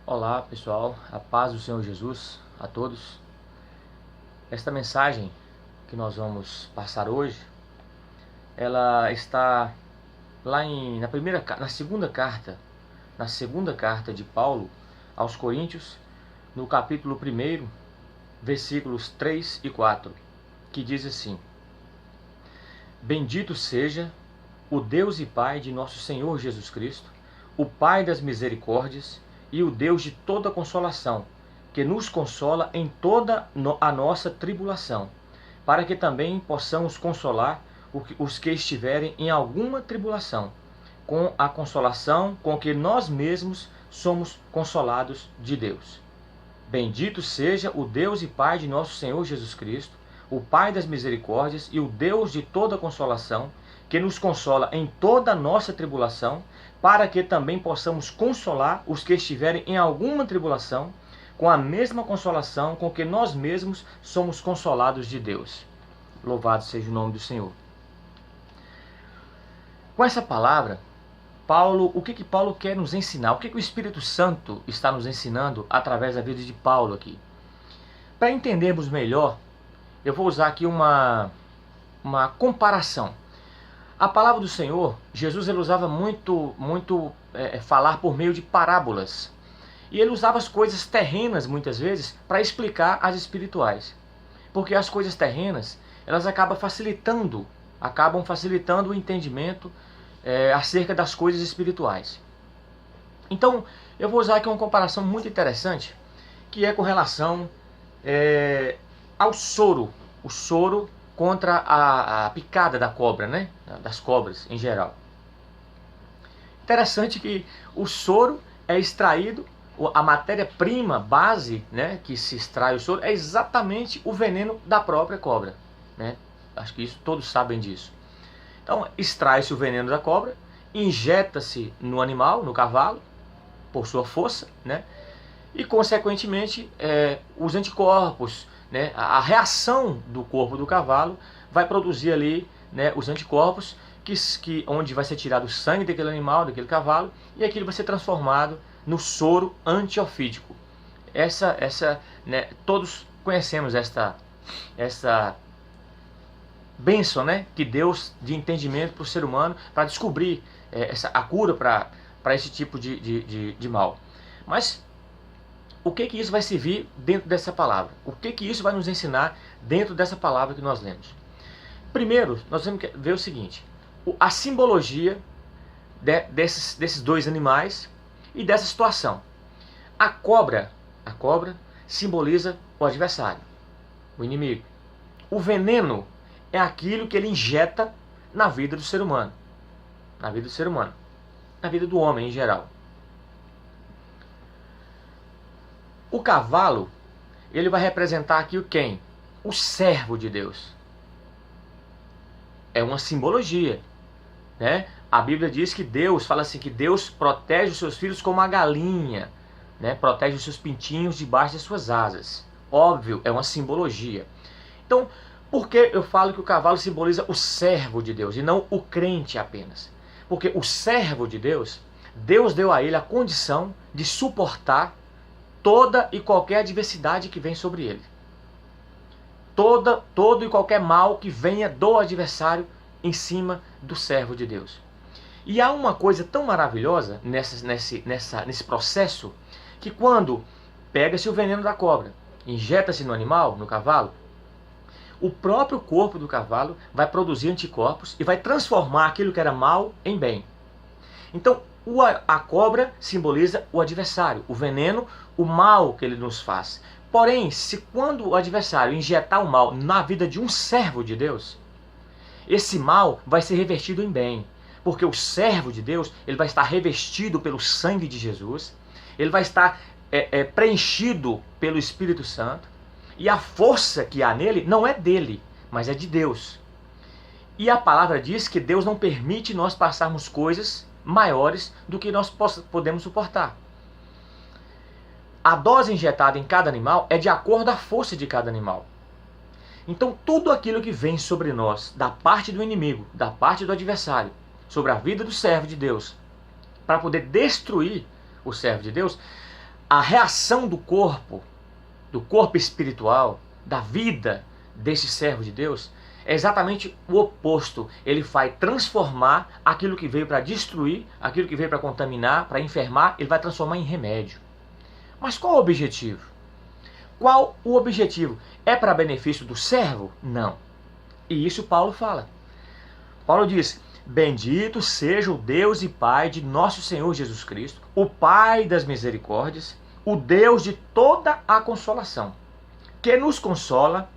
Olá pessoal, a paz do Senhor Jesus a todos. Esta mensagem que nós vamos passar hoje, ela está lá na segunda carta de Paulo aos Coríntios, no capítulo 1, versículos 3 e 4, que diz assim: Bendito seja o Deus e Pai de nosso Senhor Jesus Cristo, o Pai das misericórdias e o Deus de toda consolação, que nos consola em toda a nossa tribulação, para que também possamos consolar os que estiverem em alguma tribulação, com a consolação com que nós mesmos somos consolados de Deus. Bendito seja o Deus e Pai de nosso Senhor Jesus Cristo, o Pai das misericórdias e o Deus de toda consolação, que nos consola em toda a nossa tribulação, para que também possamos consolar os que estiverem em alguma tribulação, com a mesma consolação com que nós mesmos somos consolados de Deus. Louvado seja o nome do Senhor. Com essa palavra, o que Paulo quer nos ensinar? O que o Espírito Santo está nos ensinando através da vida de Paulo aqui? Para entendermos melhor, eu vou usar aqui uma comparação. A palavra do Senhor, Jesus ele usava muito falar por meio de parábolas. E ele usava as coisas terrenas, muitas vezes, para explicar as espirituais. Porque as coisas terrenas, elas acabam facilitando o entendimento acerca das coisas espirituais. Então, eu vou usar aqui uma comparação muito interessante, que é com relação ao soro. O soro contra a picada da cobra, né? Das cobras em geral. Interessante que o soro é extraído, a matéria-prima base, né, que se extrai o soro é exatamente o veneno da própria cobra, né? Acho que isso todos sabem disso. Então extrai-se o veneno da cobra, injeta-se no animal, no cavalo, por sua força, né? E consequentemente os anticorpos, né, a reação do corpo do cavalo vai produzir ali, né, os anticorpos, onde vai ser tirado o sangue daquele animal, daquele cavalo, e aquilo vai ser transformado no soro antiofídico. Né, todos conhecemos essa bênção, né, que Deus de entendimento para o ser humano, para descobrir a cura para esse tipo de mal. Mas o que isso vai servir dentro dessa palavra? O que isso vai nos ensinar dentro dessa palavra que nós lemos? Primeiro, nós vamos ver o seguinte: a simbologia desses dois animais e dessa situação. A cobra simboliza o adversário, o inimigo. O veneno é aquilo que ele injeta na vida do ser humano, na vida do homem em geral. O cavalo, ele vai representar aqui quem? O servo de Deus. É uma simbologia, né? A Bíblia diz que Deus, fala assim, que Deus protege os seus filhos como a galinha, né? Protege os seus pintinhos debaixo das suas asas. Óbvio, é uma simbologia. Então, por que eu falo que o cavalo simboliza o servo de Deus e não o crente apenas? Porque o servo de Deus, Deus deu a ele a condição de suportar toda e qualquer adversidade que vem sobre ele. Todo e qualquer mal que venha do adversário em cima do servo de Deus. E há uma coisa tão maravilhosa nesse processo, que quando pega-se o veneno da cobra, injeta-se no animal, no cavalo, o próprio corpo do cavalo vai produzir anticorpos e vai transformar aquilo que era mal em bem. Então, a cobra simboliza o adversário, o veneno, o mal que ele nos faz. Porém, se quando o adversário injetar o mal na vida de um servo de Deus, esse mal vai ser revertido em bem. Porque o servo de Deus, ele vai estar revestido pelo sangue de Jesus, ele vai estar preenchido pelo Espírito Santo, e a força que há nele não é dele, mas é de Deus. E a palavra diz que Deus não permite nós passarmos coisas maiores do que nós podemos suportar. A dose injetada em cada animal é de acordo à força de cada animal. Então tudo aquilo que vem sobre nós, da parte do inimigo, da parte do adversário, sobre a vida do servo de Deus, para poder destruir o servo de Deus, a reação do corpo espiritual, da vida desse servo de Deus, é exatamente o oposto. Ele vai transformar aquilo que veio para destruir, aquilo que veio para contaminar, para enfermar, ele vai transformar em remédio. Mas qual o objetivo? Qual o objetivo? É para benefício do servo? Não. E isso Paulo fala. Paulo diz: bendito seja o Deus e Pai de nosso Senhor Jesus Cristo, o Pai das misericórdias, o Deus de toda a consolação, que nos consola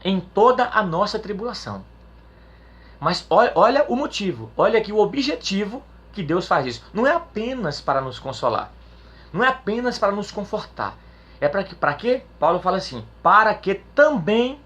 em toda a nossa tribulação. Mas olha o motivo, olha aqui o objetivo que Deus faz isso. Não é apenas para nos consolar, não é apenas para nos confortar. É para quê? Paulo fala assim: para que também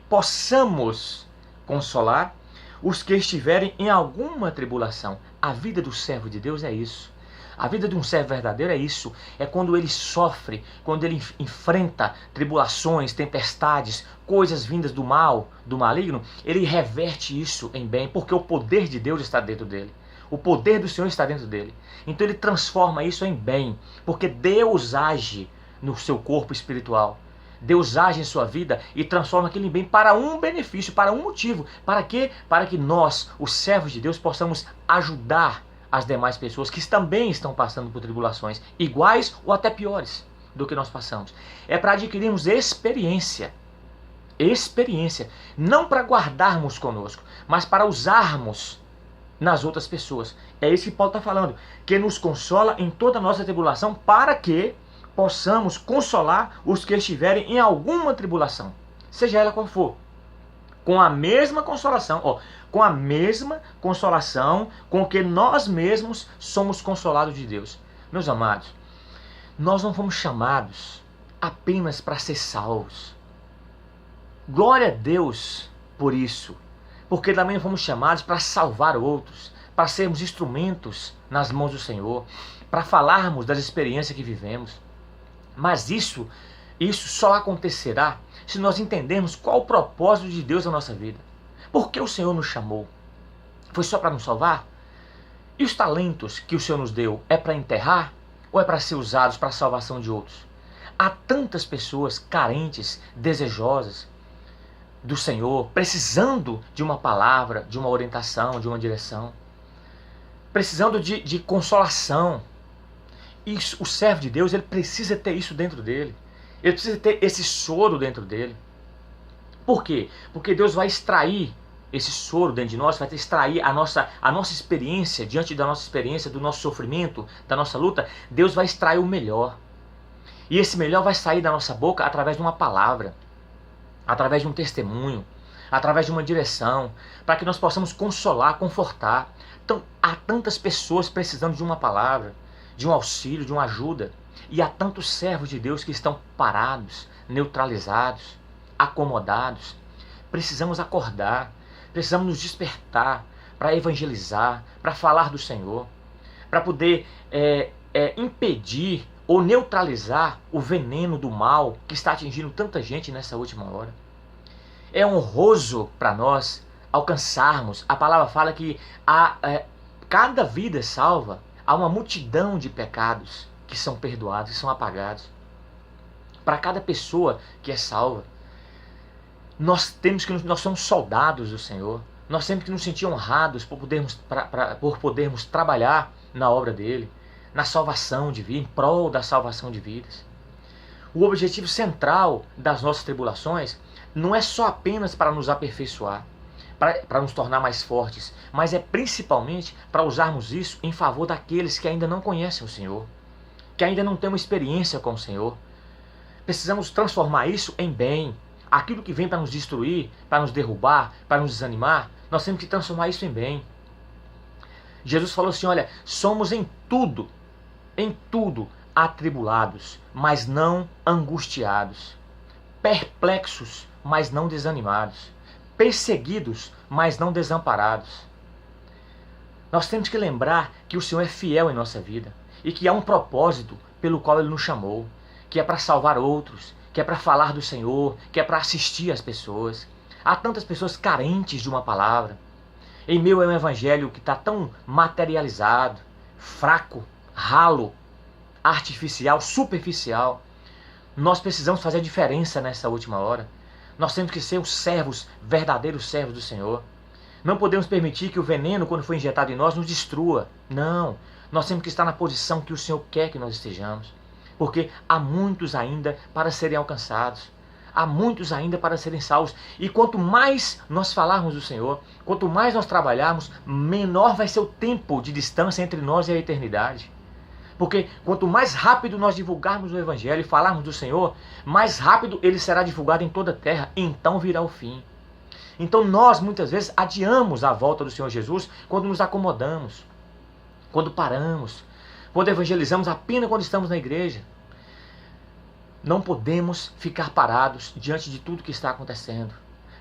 possamos consolar os que estiverem em alguma tribulação. A vida do servo de Deus é isso. A vida de um servo verdadeiro é isso. É quando ele sofre, quando ele enfrenta tribulações, tempestades, coisas vindas do mal, do maligno, ele reverte isso em bem, porque o poder de Deus está dentro dele. O poder do Senhor está dentro dele. Então ele transforma isso em bem, porque Deus age no seu corpo espiritual. Deus age em sua vida e transforma aquilo em bem para um benefício, para um motivo. Para quê? Para que nós, os servos de Deus, possamos ajudar as demais pessoas que também estão passando por tribulações iguais ou até piores do que nós passamos. É para adquirirmos experiência. Experiência. Não para guardarmos conosco, mas para usarmos nas outras pessoas. É isso que Paulo está falando. Que nos consola em toda a nossa tribulação, para que possamos consolar os que estiverem em alguma tribulação, seja ela qual for, com a mesma consolação, com a mesma consolação com que nós mesmos somos consolados de Deus. Meus amados, nós não fomos chamados apenas para ser salvos. Glória a Deus por isso, porque também fomos chamados para salvar outros, para sermos instrumentos nas mãos do Senhor, para falarmos das experiências que vivemos. Mas isso só acontecerá se nós entendermos qual o propósito de Deus na nossa vida. Por que o Senhor nos chamou? Foi só para nos salvar? E os talentos que o Senhor nos deu é para enterrar ou é para ser usados para a salvação de outros? Há tantas pessoas carentes, desejosas do Senhor, precisando de uma palavra, de uma orientação, de uma direção, precisando de consolação. E o servo de Deus, ele precisa ter isso dentro dele. Ele precisa ter esse soro dentro dele. Por quê? Porque Deus vai extrair esse soro dentro de nós, vai extrair a nossa experiência, diante da nossa experiência, do nosso sofrimento, da nossa luta. Deus vai extrair o melhor. E esse melhor vai sair da nossa boca através de uma palavra, através de um testemunho, através de uma direção, para que nós possamos consolar, confortar. Então, há tantas pessoas precisando de uma palavra, de um auxílio, de uma ajuda. E há tantos servos de Deus que estão parados, neutralizados, acomodados. Precisamos acordar, precisamos nos despertar para evangelizar, para falar do Senhor, para poder impedir ou neutralizar o veneno do mal que está atingindo tanta gente nessa última hora. É honroso para nós alcançarmos. A palavra fala que cada vida é salva. Há uma multidão de pecados que são perdoados, que são apagados. Para cada pessoa que é salva, nós somos soldados do Senhor. Nós temos que nos sentir honrados por podermos trabalhar na obra dele, na salvação de vidas, em prol da salvação de vidas. O objetivo central das nossas tribulações não é só apenas para nos aperfeiçoar, para nos tornar mais fortes, mas é principalmente para usarmos isso em favor daqueles que ainda não conhecem o Senhor, que ainda não têm uma experiência com o Senhor. Precisamos transformar isso em bem. Aquilo que vem para nos destruir, para nos derrubar, para nos desanimar, nós temos que transformar isso em bem. Jesus falou assim: olha, somos em tudo atribulados, mas não angustiados, perplexos, mas não desanimados, perseguidos, mas não desamparados. Nós temos que lembrar que o Senhor é fiel em nossa vida e que há um propósito pelo qual Ele nos chamou, que é para salvar outros, que é para falar do Senhor, que é para assistir as pessoas. Há tantas pessoas carentes de uma palavra, em meio a um evangelho que está tão materializado, fraco, ralo, artificial, superficial. Nós precisamos fazer a diferença nessa última hora. Nós temos que ser os servos, verdadeiros servos do Senhor. Não podemos permitir que o veneno, quando for injetado em nós, nos destrua. Não. Nós temos que estar na posição que o Senhor quer que nós estejamos. Porque há muitos ainda para serem alcançados. Há muitos ainda para serem salvos. E quanto mais nós falarmos do Senhor, quanto mais nós trabalharmos, menor vai ser o tempo de distância entre nós e a eternidade. Porque quanto mais rápido nós divulgarmos o Evangelho e falarmos do Senhor, mais rápido ele será divulgado em toda a terra. Então virá o fim. Então nós muitas vezes adiamos a volta do Senhor Jesus quando nos acomodamos, quando paramos, quando evangelizamos apenas quando estamos na igreja. Não podemos ficar parados diante de tudo que está acontecendo.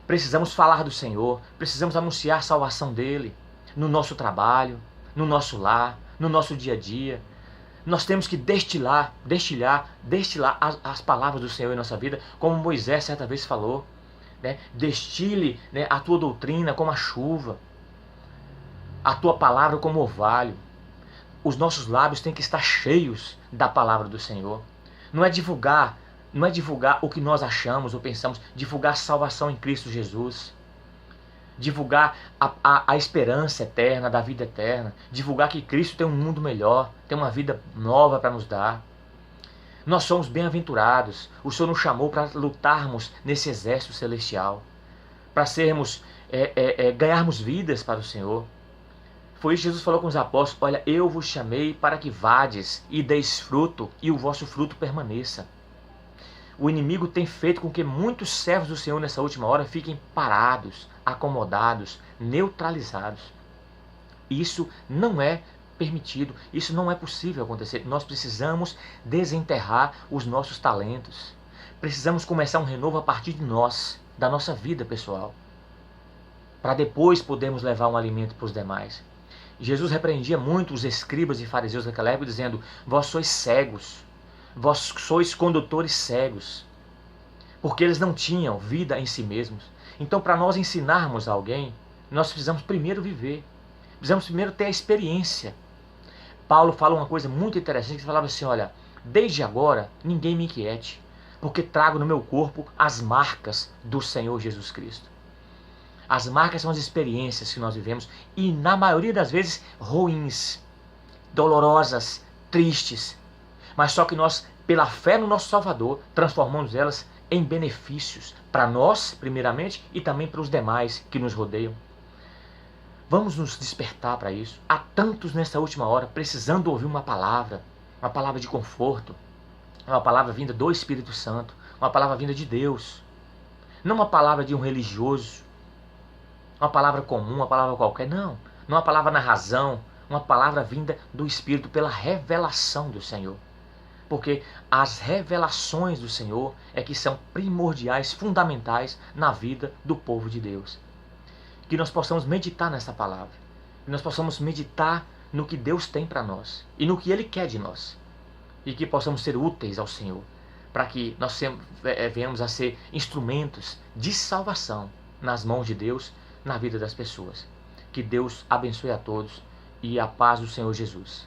Precisamos falar do Senhor, precisamos anunciar a salvação dele no nosso trabalho, no nosso lar, no nosso dia a dia. Nós temos que destilar as palavras do Senhor em nossa vida, como Moisés certa vez falou. Destile a tua doutrina como a chuva, a tua palavra como orvalho. Os nossos lábios têm que estar cheios da palavra do Senhor. Não é divulgar o que nós achamos ou pensamos, divulgar a salvação em Cristo Jesus. Divulgar a esperança eterna, da vida eterna. Divulgar que Cristo tem um mundo melhor, tem uma vida nova para nos dar. Nós somos bem-aventurados. O Senhor nos chamou para lutarmos nesse exército celestial. Para ganharmos vidas para o Senhor. Foi isso que Jesus falou com os apóstolos. Olha, eu vos chamei para que vades e deis fruto e o vosso fruto permaneça. O inimigo tem feito com que muitos servos do Senhor nessa última hora fiquem parados, acomodados, neutralizados. Isso não é permitido, isso não é possível acontecer. Nós precisamos desenterrar os nossos talentos. Precisamos começar um renovo a partir de nós, da nossa vida pessoal, para depois podermos levar um alimento para os demais. Jesus repreendia muito os escribas e fariseus daquela época, dizendo: vós sois cegos, vós sois condutores cegos, porque eles não tinham vida em si mesmos. Então, para nós ensinarmos a alguém, nós precisamos primeiro viver, precisamos primeiro ter a experiência. Paulo fala uma coisa muito interessante, que falava assim: olha, desde agora ninguém me inquiete, porque trago no meu corpo as marcas do Senhor Jesus Cristo. As marcas são as experiências que nós vivemos, e na maioria das vezes ruins, dolorosas, tristes, mas só que nós, pela fé no nosso Salvador, transformamos elas em benefícios para nós, primeiramente, e também para os demais que nos rodeiam. Vamos nos despertar para isso. Há tantos nessa última hora precisando ouvir uma palavra de conforto, uma palavra vinda do Espírito Santo, uma palavra vinda de Deus, não uma palavra de um religioso, uma palavra comum, uma palavra qualquer, não uma palavra na razão, uma palavra vinda do Espírito pela revelação do Senhor. Porque as revelações do Senhor é que são primordiais, fundamentais na vida do povo de Deus. Que nós possamos meditar nessa palavra, que nós possamos meditar no que Deus tem para nós e no que Ele quer de nós, e que possamos ser úteis ao Senhor, para que nós venhamos a ser instrumentos de salvação nas mãos de Deus, na vida das pessoas. Que Deus abençoe a todos e a paz do Senhor Jesus.